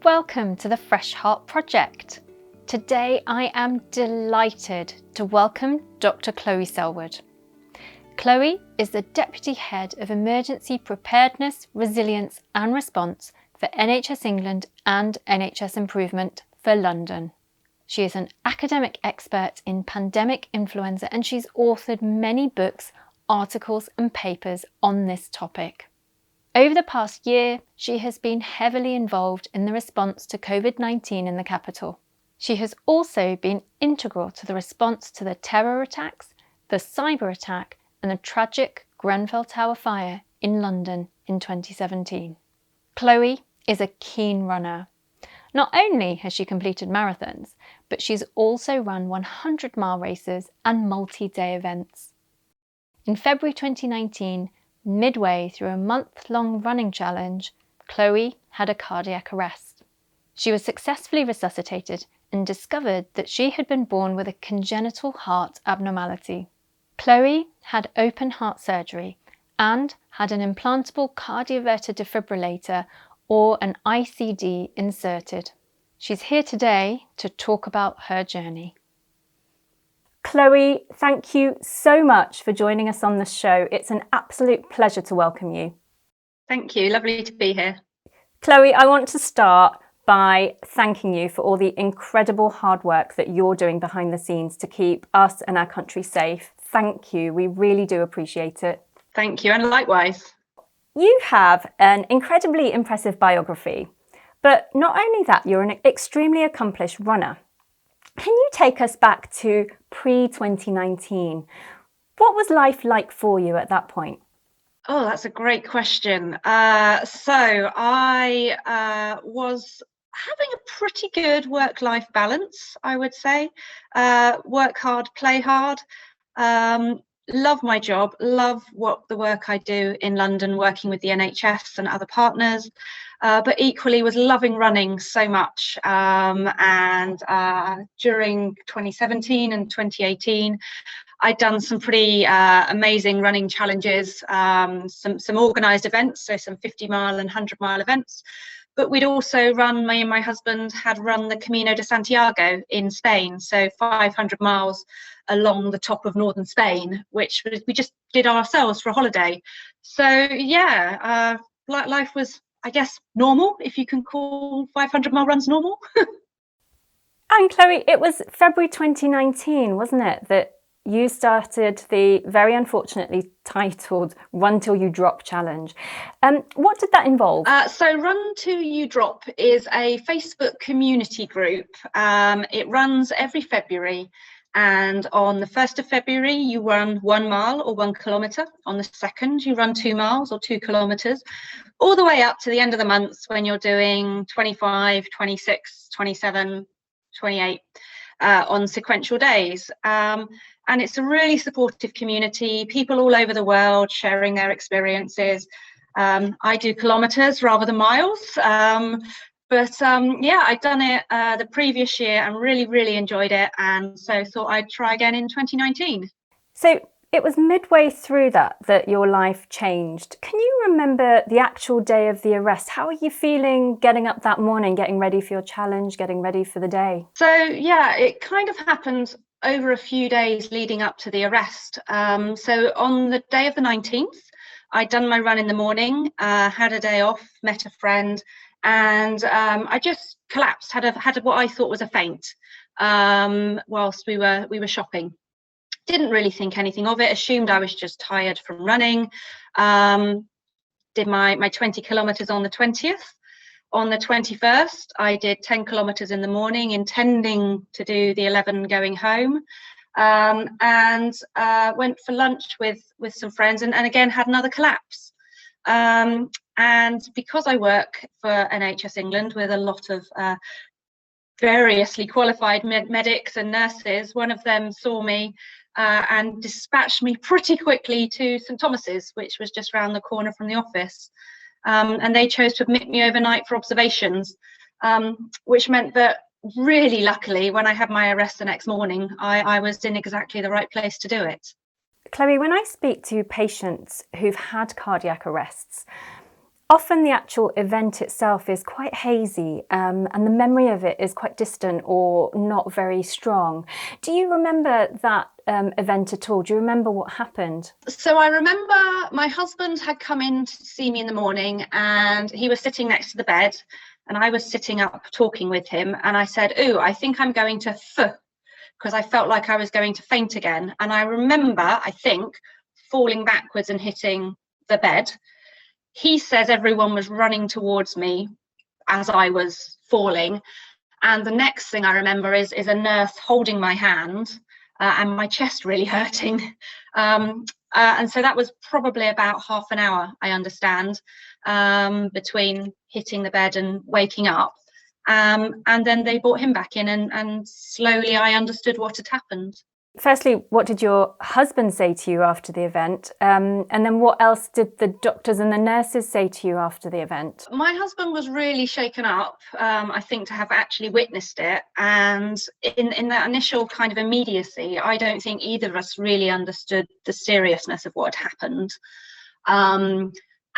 Welcome to the Fresh Heart Project. Today I am delighted to welcome Dr Chloe Sellwood. Chloe is the Deputy Head of Emergency Preparedness, Resilience and Response for NHS England and NHS Improvement for London. She is an academic expert in pandemic influenza and she's authored many books, articles and papers on this topic. Over the past year, she has been heavily involved in the response to COVID-19 in the capital. She has also been integral to the response to the terror attacks, the cyber attack and the tragic Grenfell Tower fire in London in 2017. Chloe is a keen runner. Not only has she completed marathons, but she's also run 100-mile races and multi-day events. In February 2019, midway through a month-long running challenge, Chloe had a cardiac arrest. She was successfully resuscitated and discovered that she had been born with a congenital heart abnormality. Chloe had open heart surgery and had an implantable cardioverter defibrillator or an ICD inserted. She's here today to talk about her journey. Chloe, thank you so much for joining us on the show. It's an absolute pleasure to welcome you. Thank you. Lovely to be here. Chloe, I want to start by thanking you for all the incredible hard work that you're doing behind the scenes to keep us and our country safe. Thank you. We really do appreciate it. Thank you, and likewise. You have an incredibly impressive biography, but not only that, you're an extremely accomplished runner. Can you take us back to pre-2019? What was life like for you at that point? Oh, that's a great question. So I was having a pretty good work-life balance, I would say. Work hard, play hard. Love my job, love what the work I do in London, working with the NHS and other partners. But equally was loving running so much. And during 2017 and 2018, I'd done some pretty amazing running challenges, some organised events, so some 50-mile and 100-mile events. But we'd also run, me and my husband had run the Camino de Santiago in Spain, so 500 miles along the top of northern Spain, which we just did ourselves for a holiday. So yeah, life was, I guess, normal, if you can call 500-mile runs normal. And Chloe, it was February 2019, wasn't it, that you started the very unfortunately titled Run Till You Drop challenge. What did that involve? So Run Till You Drop is a Facebook community group. It runs every February. And on the 1st of February, you run 1 mile or 1 kilometre. On the 2nd, you run 2 miles or 2 kilometres, all the way up to the end of the month when you're doing 25, 26, 27, 28 on sequential days. And it's a really supportive community, people all over the world sharing their experiences. I do kilometres rather than miles. But yeah, I'd done it the previous year and really enjoyed it, and so thought I'd try again in 2019. So it was midway through that your life changed. Can you remember the actual day of the arrest? How are you feeling getting up that morning, getting ready for your challenge, getting ready for the day? So yeah, it kind of happened over a few days leading up to the arrest. So on the day of the 19th, I'd done my run in the morning, had a day off, met a friend, and I just collapsed, had what I thought was a faint whilst we were shopping. Didn't really think anything of it, assumed I was just tired from running. Did my 20 kilometres on the 20th. On the 21st, I did 10 kilometres in the morning, intending to do the 11 going home. And went for lunch with some friends and again had another collapse. And because I work for NHS England with a lot of variously qualified medics and nurses, one of them saw me and dispatched me pretty quickly to St Thomas's, which was just round the corner from the office. And they chose to admit me overnight for observations, which meant that really luckily when I had my arrest the next morning, I was in exactly the right place to do it. Chloe, when I speak to patients who've had cardiac arrests, Often the actual event itself is quite hazy, and the memory of it is quite distant or not very strong. Do you remember that event at all? Do you remember what happened? So I remember my husband had come in to see me in the morning, and he was sitting next to the bed, and I was sitting up talking with him, and I said, "Ooh, I think I'm going to because I felt like I was going to faint again." And I remember, I think, falling backwards and hitting the bed. He says everyone was running towards me as I was falling. And the next thing I remember is a nurse holding my hand and my chest really hurting. And so that was probably about half an hour, I understand, between hitting the bed and waking up. And then they brought him back in, and slowly I understood what had happened. Firstly, what did your husband say to you after the event? And then what else did the doctors and the nurses say to you after the event? My husband was really shaken up, I think, to have actually witnessed it. And in that initial kind of immediacy, I don't think either of us really understood the seriousness of what had happened.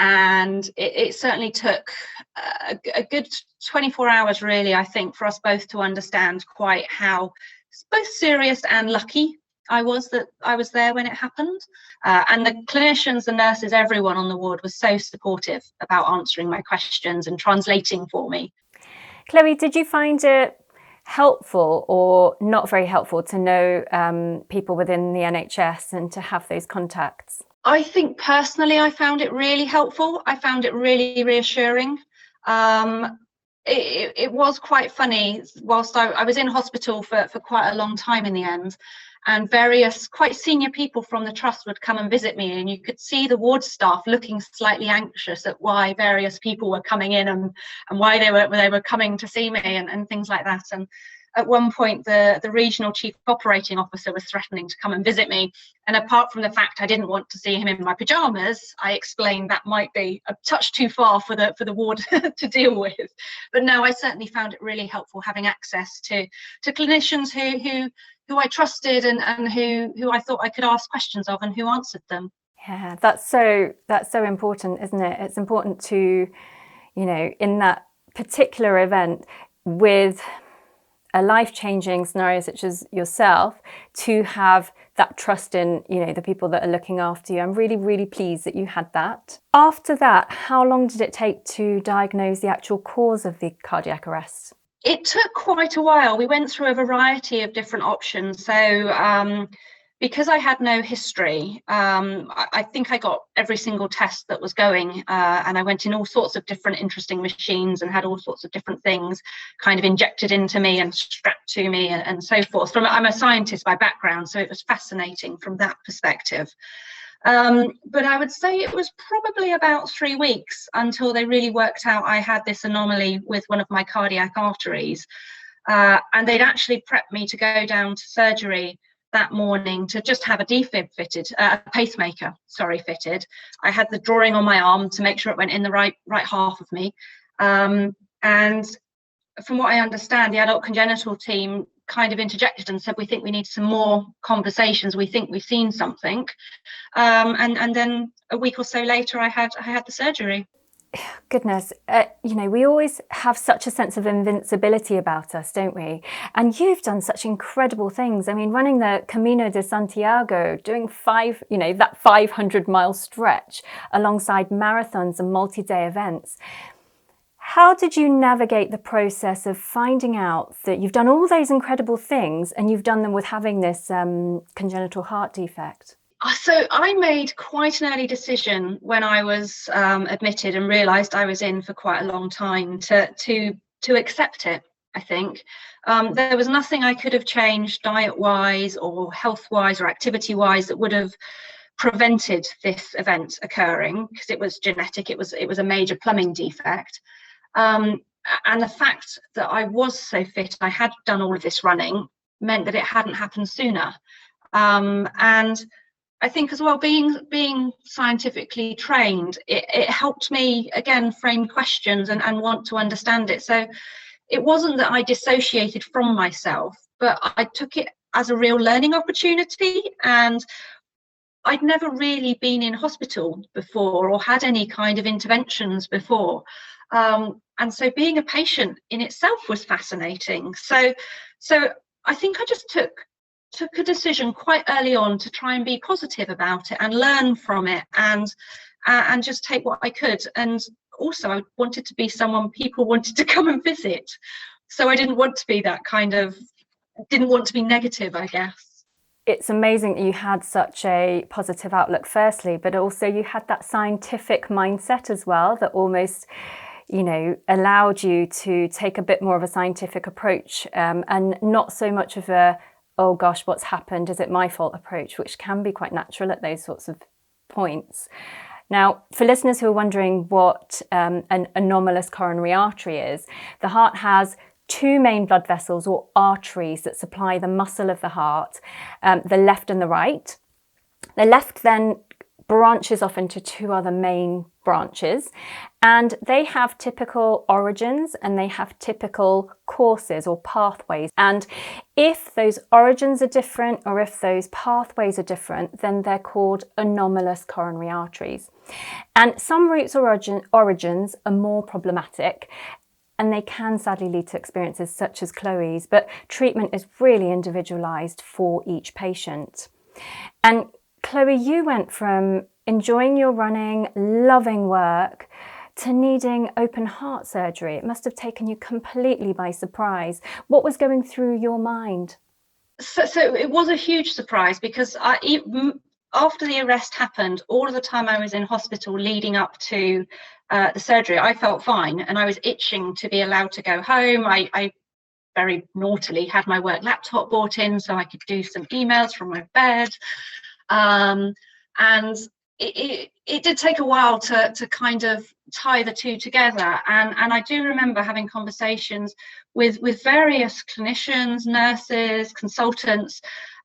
And it certainly took a good 24 hours, really, I think, for us both to understand quite how both serious and lucky I was that I was there when it happened. And the clinicians, the nurses, everyone on the ward was so supportive about answering my questions and translating for me. Chloe, did you find it helpful or not very helpful to know people within the NHS and to have those contacts? I think personally I found it really helpful. I found it really reassuring. It was quite funny. Whilst I was in hospital for quite a long time in the end, and various quite senior people from the trust would come and visit me, and you could see the ward staff looking slightly anxious at why various people were coming in and why they were coming to see me and things like that. And at one point, the regional chief operating officer was threatening to come and visit me. And apart from the fact I didn't want to see him in my pajamas, I explained that might be a touch too far for the ward to deal with. But no, I certainly found it really helpful having access to clinicians who I trusted and who I thought I could ask questions of and who answered them. Yeah, that's so important, isn't it? It's important to, in that particular event with a life-changing scenario such as yourself, to have that trust in, the people that are looking after you. I'm really, really pleased that you had that. After that, how long did it take to diagnose the actual cause of the cardiac arrest? It took quite a while. We went through a variety of different options. So because I had no history, I think I got every single test that was going, and I went in all sorts of different interesting machines and had all sorts of different things kind of injected into me and strapped to me and so forth. I'm a scientist by background, so it was fascinating from that perspective. But I would say it was probably about 3 weeks until they really worked out I had this anomaly with one of my cardiac arteries. And they'd actually prepped me to go down to surgery that morning to just have a defib fitted, a pacemaker, fitted. I had the drawing on my arm to make sure it went in the right half of me. And from what I understand, the adult congenital team kind of interjected and said, "We think we need some more conversations. We think we've seen something." And then a week or so later, I had the surgery. Goodness, we always have such a sense of invincibility about us, don't we? And you've done such incredible things. I mean, running the Camino de Santiago, doing that 500-mile stretch alongside marathons and multi-day events. How did you navigate the process of finding out that you've done all those incredible things and you've done them with having this congenital heart defect? So I made quite an early decision when I was admitted and realised I was in for quite a long time to accept it. I think there was nothing I could have changed diet-wise or health-wise or activity-wise that would have prevented this event occurring, because it was genetic. It was a major plumbing defect. And the fact that I was so fit, I had done all of this running, meant that it hadn't happened sooner. And I think as well, being scientifically trained, it helped me, again, frame questions and want to understand it. So it wasn't that I dissociated from myself, but I took it as a real learning opportunity. And I'd never really been in hospital before or had any kind of interventions before. And so being a patient in itself was fascinating. So I think I just took a decision quite early on to try and be positive about it and learn from it, and just take what I could. And also I wanted to be someone people wanted to come and visit. So I didn't want to be didn't want to be negative, I guess. It's amazing that you had such a positive outlook firstly, but also you had that scientific mindset as well that almost, allowed you to take a bit more of a scientific approach, and not so much of a, oh gosh, what's happened? Is it my fault approach, which can be quite natural at those sorts of points. Now, for listeners who are wondering what an anomalous coronary artery is, the heart has two main blood vessels or arteries that supply the muscle of the heart, the left and the right. The left then branches off into two other main branches, and they have typical origins and they have typical courses or pathways. And if those origins are different or if those pathways are different, then they're called anomalous coronary arteries. And some routes or origins are more problematic, and they can sadly lead to experiences such as Chloe's, but treatment is really individualised for each patient. And Chloe, you went from enjoying your running, loving work, to needing open heart surgery. It must have taken you completely by surprise. What was going through your mind? So it was a huge surprise, because after the arrest happened, all of the time I was in hospital leading up to the surgery, I felt fine and I was itching to be allowed to go home. I very naughtily had my work laptop brought in so I could do some emails from my bed. And it did take a while to kind of tie the two together. And I do remember having conversations with various clinicians, nurses, consultants,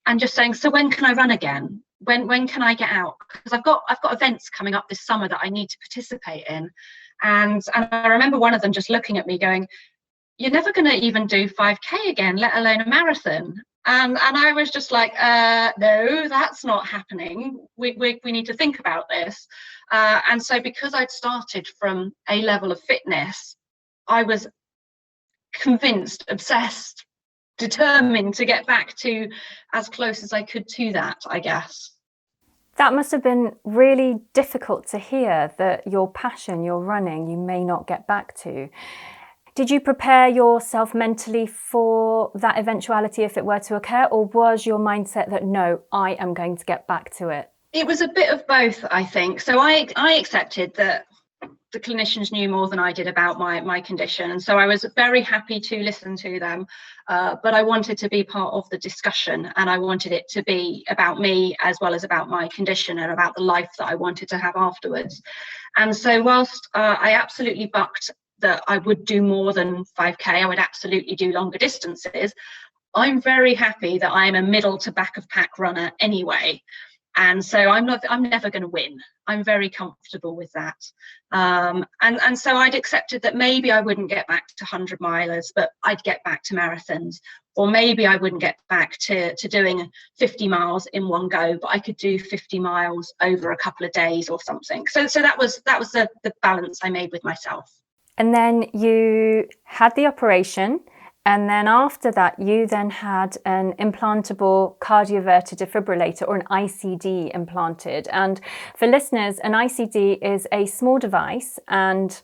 and just saying, so when can I run again? When can I get out? Because I've got events coming up this summer that I need to participate in. And I remember one of them just looking at me going, you're never going to even do 5K again, let alone a marathon. And I was just like, no, that's not happening. We need to think about this. And so because I'd started from a level of fitness, I was convinced, obsessed, determined to get back to as close as I could to that, I guess. That must have been really difficult to hear, that your passion, your running, you may not get back to. Did you prepare yourself mentally for that eventuality if it were to occur, or was your mindset that, no, I am going to get back to it? It was a bit of both, I think. So I accepted that the clinicians knew more than I did about my condition, and so I was very happy to listen to them, but I wanted to be part of the discussion, and I wanted it to be about me as well as about my condition and about the life that I wanted to have afterwards. And so whilst I absolutely bucked that I would do more than 5K, I would absolutely do longer distances, I'm very happy that I'm a middle to back of pack runner anyway. And so I'm never going to win. I'm very comfortable with that. And so I'd accepted that maybe I wouldn't get back to 100 milers, but I'd get back to marathons. Or maybe I wouldn't get back to doing 50 miles in one go, but I could do 50 miles over a couple of days or something. So that was the balance I made with myself. And then you had the operation. And then after that, you then had an implantable cardioverter defibrillator, or an ICD, implanted. And for listeners, an ICD is a small device and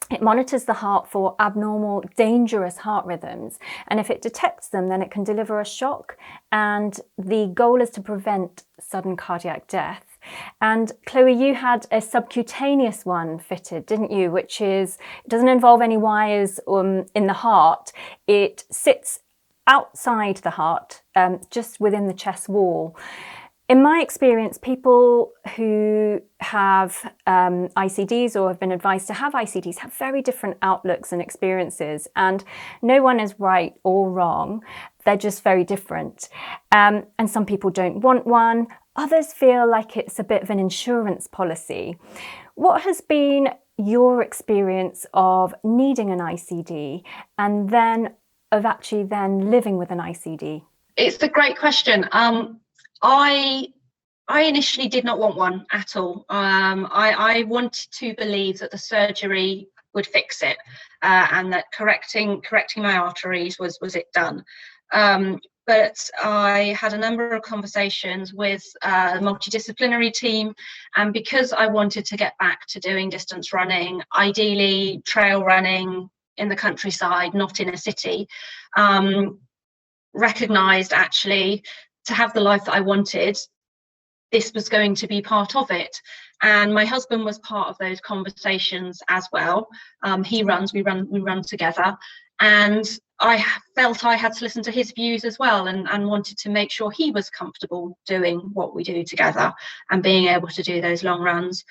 it monitors the heart for abnormal, dangerous heart rhythms. And if it detects them, then it can deliver a shock. And the goal is to prevent sudden cardiac death. And Chloe, you had a subcutaneous one fitted, didn't you? Which doesn't involve any wires in the heart. It sits outside the heart, just within the chest wall. In my experience, people who have ICDs or have been advised to have ICDs have very different outlooks and experiences, and no one is right or wrong. They're just very different. And some people don't want one. Others feel like it's a bit of an insurance policy. What has been your experience of needing an ICD and then of actually then living with an ICD? It's a great question. I I initially did not want one at all. I wanted to believe that the surgery would fix it, and that correcting my arteries was it done. But I had a number of conversations with a multidisciplinary team, and because I wanted to get back to doing distance running, ideally trail running in the countryside, not in a city, recognised actually to have the life that I wanted, this was going to be part of it. And my husband was part of those conversations as well. He runs, we run together, and I felt I had to listen to his views as well, and wanted to make sure he was comfortable doing what we do together and being able to do those long runs.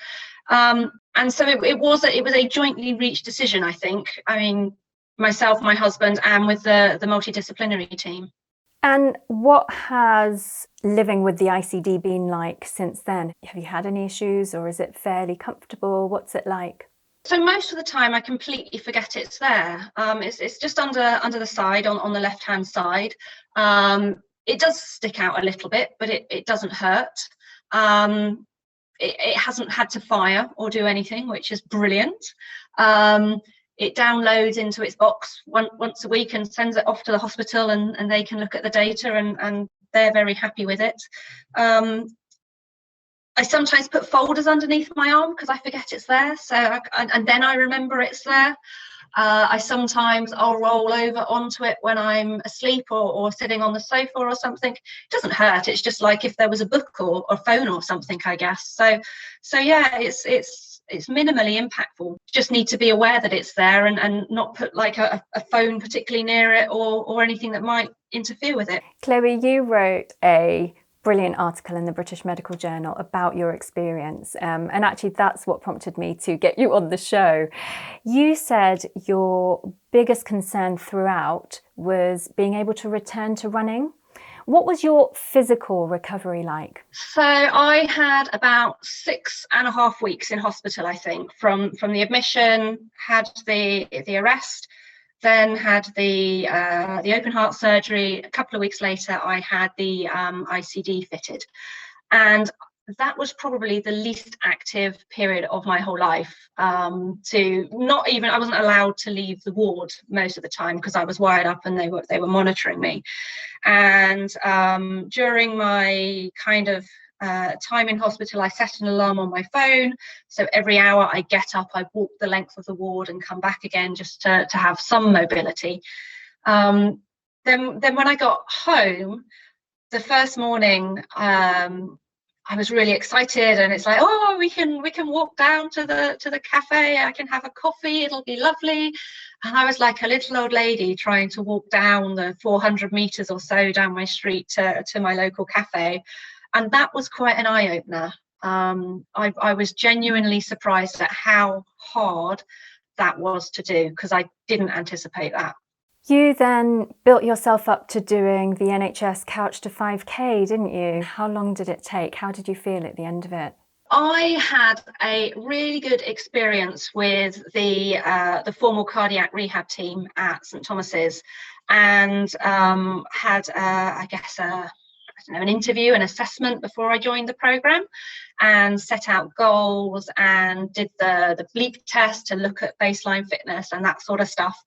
And so it was a jointly reached decision, I think. I mean, myself, my husband, and with the multidisciplinary team. And what has living with the ICD been like since then? Have you had any issues, or is it fairly comfortable? What's it like? So most of the time I completely forget it's there. It's just under the side, on the left hand side. It does stick out a little bit, but it doesn't hurt. It hasn't had to fire or do anything, which is brilliant. It downloads into its box once a week and sends it off to the hospital, and they can look at the data, and they're very happy with it. I sometimes put folders underneath my arm because I forget it's there, and then I remember it's there. I'll roll over onto it when I'm asleep or sitting on the sofa or something. It doesn't hurt. It's just like if there was a book or a phone or something, I guess. So yeah, it's minimally impactful. Just need to be aware that it's there, and not put like a phone particularly near it or anything that might interfere with it. Chloe, you wrote a brilliant article in the British Medical Journal about your experience, and actually that's what prompted me to get you on the show. You said your biggest concern throughout was being able to return to running. What was your physical recovery like? So I had about 6.5 weeks in hospital, I think, from the admission, had the arrest, then had the open heart surgery. A couple of weeks later, I had the ICD fitted, and that was probably the least active period of my whole life. I wasn't allowed to leave the ward most of the time because I was wired up and they were monitoring me. And during my kind of time in hospital, I set an alarm on my phone, so every hour I get up, I walk the length of the ward and come back again, just to have some mobility. Then when I got home, the first morning, I was really excited, and it's like, oh, we can walk down to the cafe, I can have a coffee, it'll be lovely. And I was like a little old lady trying to walk down the 400 meters or so down my street to my local cafe. And that was quite an eye-opener. I was genuinely surprised at how hard that was to do, because I didn't anticipate that. You then built yourself up to doing the NHS Couch to 5K, didn't you? How long did it take? How did you feel at the end of it? I had a really good experience with the formal cardiac rehab team at St Thomas's, and had an interview, an assessment before I joined the programme, and set out goals and did the bleep test to look at baseline fitness and that sort of stuff.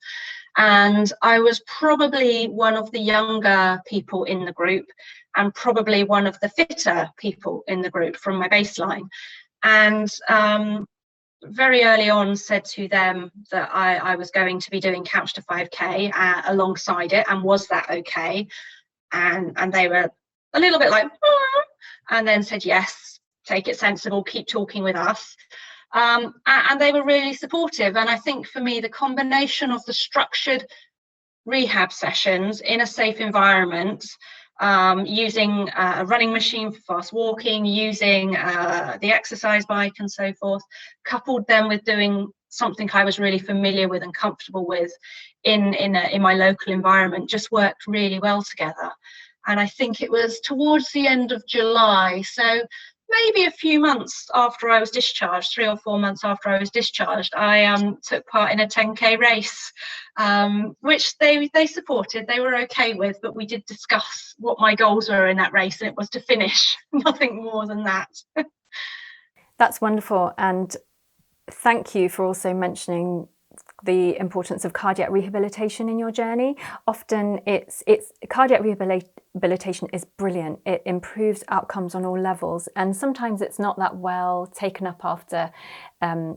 And I was probably one of the younger people in the group, and probably one of the fitter people in the group from my baseline. And very early on said to them that I was going to be doing Couch to 5K alongside it, and was that okay? And they were a little bit like, and then said, yes, take it sensible, keep talking with us. And they were really supportive. And I think for me, the combination of the structured rehab sessions in a safe environment, using a running machine for fast walking, using the exercise bike and so forth, coupled them with doing something I was really familiar with and comfortable with in my local environment, just worked really well together. And I think it was towards the end of July, so maybe a few months after I was discharged, 3 or 4 months after I was discharged, I took part in a 10K race, which they supported, they were okay with, but we did discuss what my goals were in that race, and it was to finish, nothing more than that. That's wonderful, and thank you for also mentioning the importance of cardiac rehabilitation in your journey. Often it's cardiac rehabilitation is brilliant. It improves outcomes on all levels, and sometimes it's not that well taken up after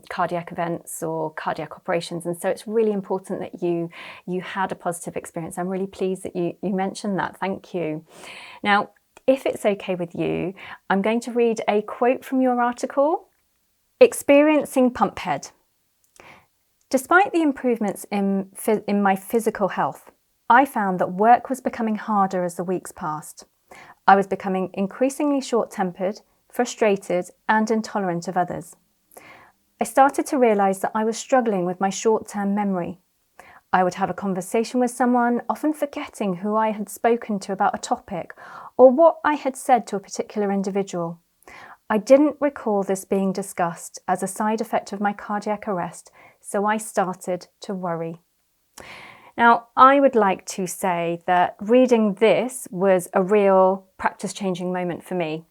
cardiac events or cardiac operations, and so it's really important that you had a positive experience. I'm really pleased that you mentioned that. Thank you. Now, if it's okay with you, I'm going to read a quote from your article. Experiencing pump head. Despite the improvements in my physical health, I found that work was becoming harder as the weeks passed. I was becoming increasingly short-tempered, frustrated, and intolerant of others. I started to realise that I was struggling with my short-term memory. I would have a conversation with someone, often forgetting who I had spoken to about a topic or what I had said to a particular individual. I didn't recall this being discussed as a side effect of my cardiac arrest, so I started to worry. Now, I would like to say that reading this was a real practice-changing moment for me,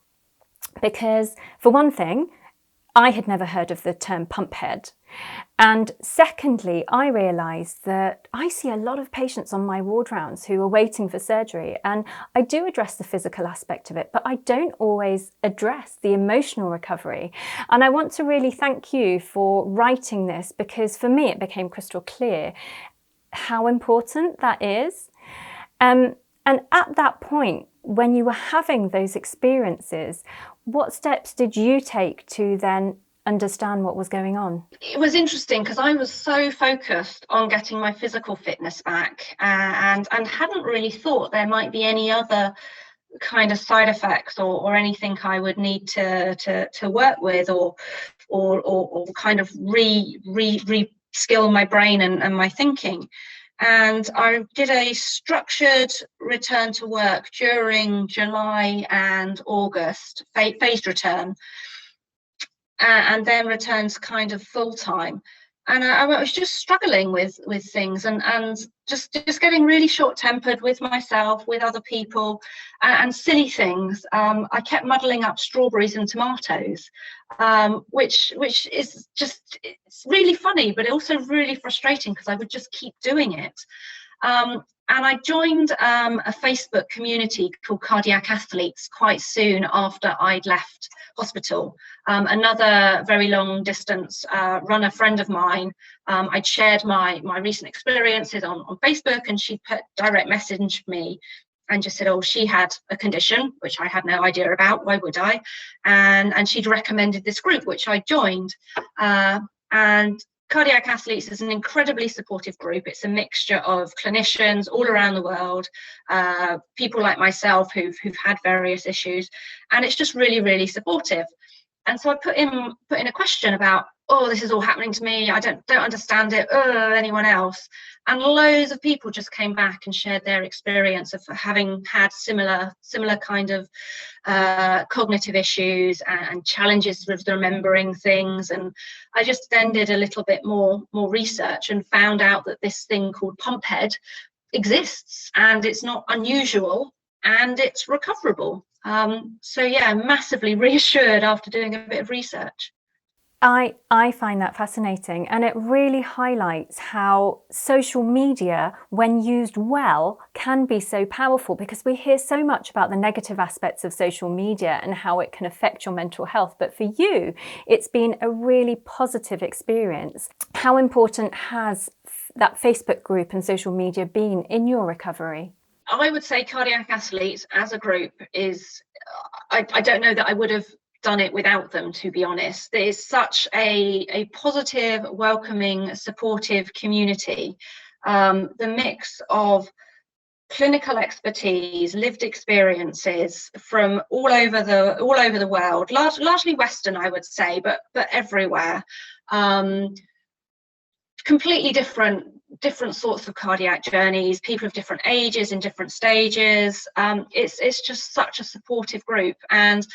because for one thing, I had never heard of the term pump head. And secondly, I realised that I see a lot of patients on my ward rounds who are waiting for surgery, and I do address the physical aspect of it, but I don't always address the emotional recovery. And I want to really thank you for writing this, because for me it became crystal clear how important that is. And at that point, when you were having those experiences, what steps did you take to then understand what was going on? It was interesting because I was so focused on getting my physical fitness back, and hadn't really thought there might be any other kind of side effects or anything I would need to work with or kind of re-skill my brain and my thinking. And I did a structured return to work during July and August, phased return, and then returns kind of full time. And I was just struggling with things and just getting really short-tempered with myself, with other people, and silly things. I kept muddling up strawberries and tomatoes, which is just, it's really funny, but also really frustrating because I would just keep doing it. And I joined a Facebook community called Cardiac Athletes quite soon after I'd left hospital. Another very long distance runner friend of mine, I'd shared my recent experiences on Facebook, and she direct messaged me and just said, oh, she had a condition, which I had no idea about, why would I? And she'd recommended this group, which I joined. And Cardiac Athletes is an incredibly supportive group. It's a mixture of clinicians all around the world, people like myself who've had various issues, and it's just really, really supportive. And so I put in a question about, oh, this is all happening to me, I don't understand it, anyone else? And loads of people just came back and shared their experience of having had similar kind of cognitive issues and challenges with remembering things. And I just then did a little bit more research and found out that this thing called pump head exists, and it's not unusual, and it's recoverable. So yeah, massively reassured after doing a bit of research. I find that fascinating, and it really highlights how social media, when used well, can be so powerful, because we hear so much about the negative aspects of social media and how it can affect your mental health. But for you, it's been a really positive experience. How important has that Facebook group and social media been in your recovery? I would say Cardiac Athletes as a group is, I don't know that I would have done it without them, to be honest. There's such a positive, welcoming, supportive community. The mix of clinical expertise, lived experiences from all over the world, largely Western, I would say, but everywhere. Completely different sorts of cardiac journeys, people of different ages in different stages. It's just such a supportive group, and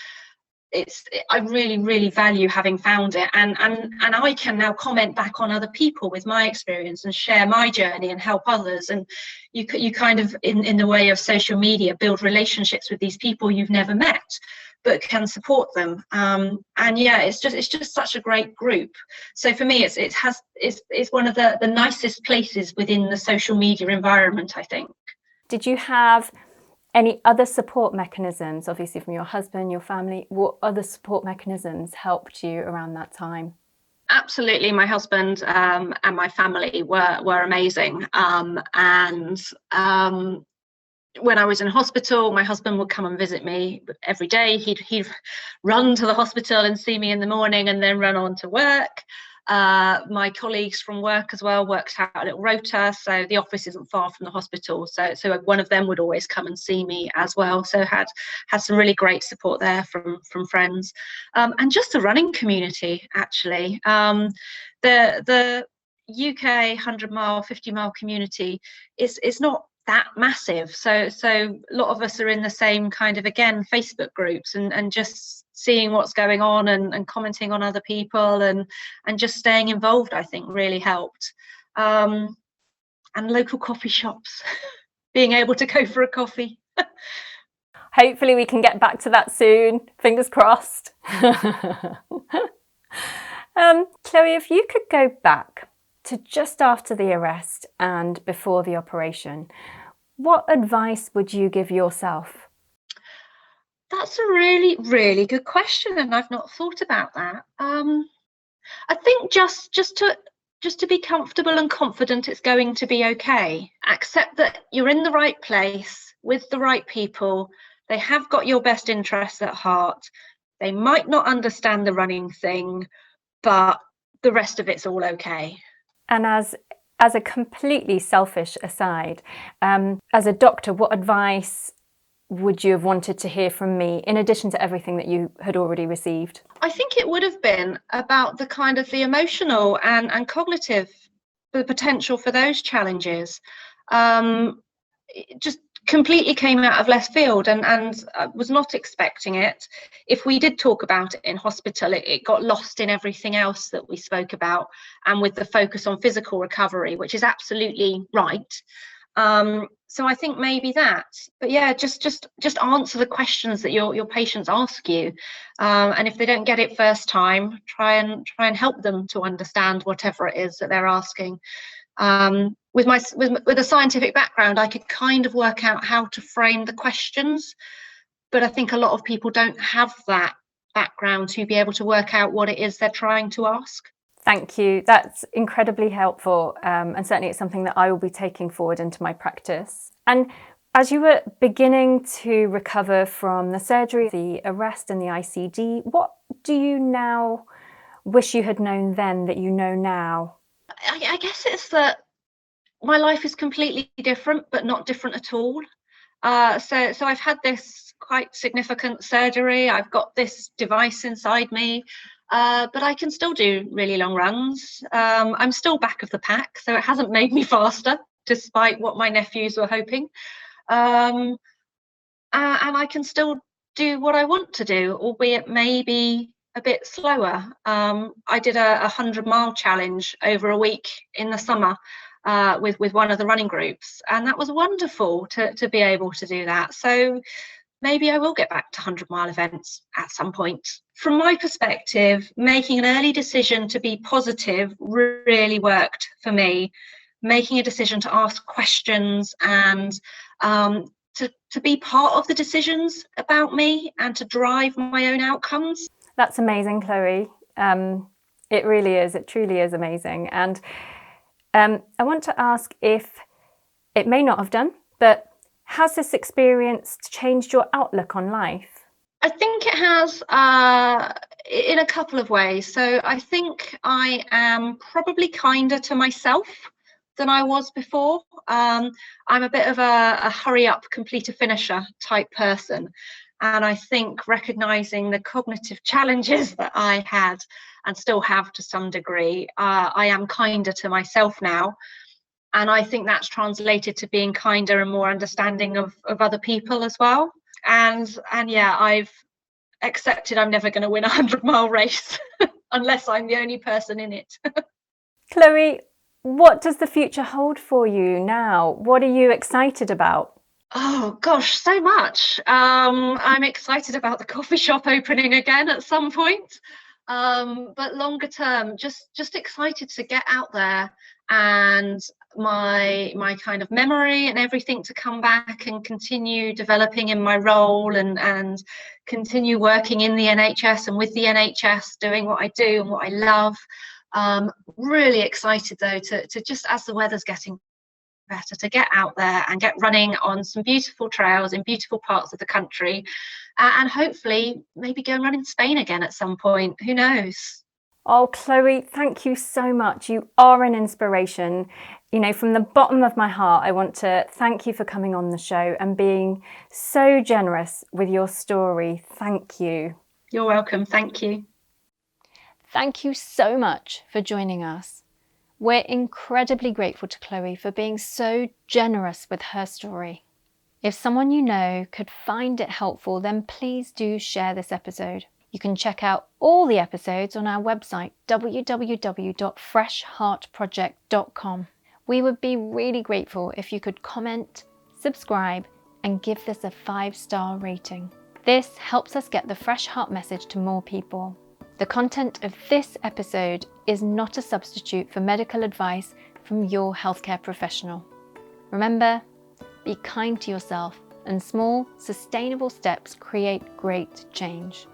I really, really value having found it, and I can now comment back on other people with my experience and share my journey and help others. And you kind of, in the way of social media, build relationships with these people you've never met but can support them. And yeah, it's just such a great group. So for me, it's one of the nicest places within the social media environment, I think. Did you have any other support mechanisms, obviously from your husband, your family? What other support mechanisms helped you around that time? Absolutely, my husband and my family were amazing. When I was in hospital, my husband would come and visit me every day. He'd run to the hospital and see me in the morning and then run on to work. My colleagues from work as well worked out a little rota, so the office isn't far from the hospital. So one of them would always come and see me as well. So had some really great support there from friends, and just the running community actually. The UK 100-mile, 50-mile community is not that massive, so a lot of us are in the same kind of, again, Facebook groups, and just seeing what's going on and commenting on other people and just staying involved, I think really helped. And local coffee shops, being able to go for a coffee. Hopefully we can get back to that soon, fingers crossed. Chloe, if you could go back to just after the arrest and before the operation, what advice would you give yourself? That's a really, really good question, and I've not thought about that. I think just to be comfortable and confident it's going to be okay. Accept that you're in the right place with the right people. They have got your best interests at heart. They might not understand the running thing, but the rest of it's all okay. And as a completely selfish aside, as a doctor, what advice would you have wanted to hear from me, in addition to everything that you had already received? I think it would have been about the kind of the emotional and cognitive, the potential for those challenges. It just completely came out of left field, and I was not expecting it. If we did talk about it in hospital, it got lost in everything else that we spoke about, and with the focus on physical recovery, which is absolutely right. So I think maybe that, but yeah, just answer the questions that your patients ask you, and if they don't get it first time, try and help them to understand whatever it is that they're asking. With a scientific background, I could kind of work out how to frame the questions, but I think a lot of people don't have that background to be able to work out what it is they're trying to ask. Thank you. That's incredibly helpful, and certainly it's something that I will be taking forward into my practice. And as you were beginning to recover from the surgery, the arrest and the ICD, what do you now wish you had known then that you know now? I guess it's that my life is completely different, but not different at all. So I've had this quite significant surgery. I've got this device inside me. But I can still do really long runs. I'm still back of the pack, so it hasn't made me faster, despite what my nephews were hoping. And I can still do what I want to do, albeit maybe a bit slower. I did a 100-mile challenge over a week in the summer with one of the running groups, and that was wonderful to be able to do that. So maybe I will get back to 100-mile events at some point. From my perspective, making an early decision to be positive really worked for me. Making a decision to ask questions and to be part of the decisions about me and to drive my own outcomes. That's amazing, Chloe. It really is. It truly is amazing. And I want to ask, if it may not have done, but has this experience changed your outlook on life? I think it has, in a couple of ways. So I think I am probably kinder to myself than I was before. I'm a bit of a hurry up, complete a finisher type person. And I think recognizing the cognitive challenges that I had and still have to some degree, I am kinder to myself now. And I think that's translated to being kinder and more understanding of other people as well. And yeah, accepted I'm never going to win a 100-mile race unless I'm the only person in it. Chloe, what does the future hold for you now? What are you excited about? Oh gosh, so much. I'm excited about the coffee shop opening again at some point. But longer term, just excited to get out there and my kind of memory and everything to come back and continue developing in my role and continue working in the NHS and with the NHS, doing what I do and what I love. Really excited though to just, as the weather's getting better, to get out there and get running on some beautiful trails in beautiful parts of the country, and hopefully maybe go and run in Spain again at some point. Who knows? Oh, Chloe, thank you so much. You are an inspiration. From the bottom of my heart, I want to thank you for coming on the show and being so generous with your story. Thank you. You're welcome. Thank you. Thank you so much for joining us. We're incredibly grateful to Chloe for being so generous with her story. If someone you know could find it helpful, then please do share this episode. You can check out all the episodes on our website, www.freshheartproject.com. We would be really grateful if you could comment, subscribe, and give this a 5-star rating. This helps us get the Fresh Heart message to more people. The content of this episode is not a substitute for medical advice from your healthcare professional. Remember, be kind to yourself, and small, sustainable steps create great change.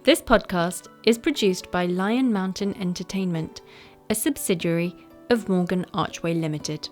This podcast is produced by Lion Mountain Entertainment, a subsidiary of Morgan Archway Limited.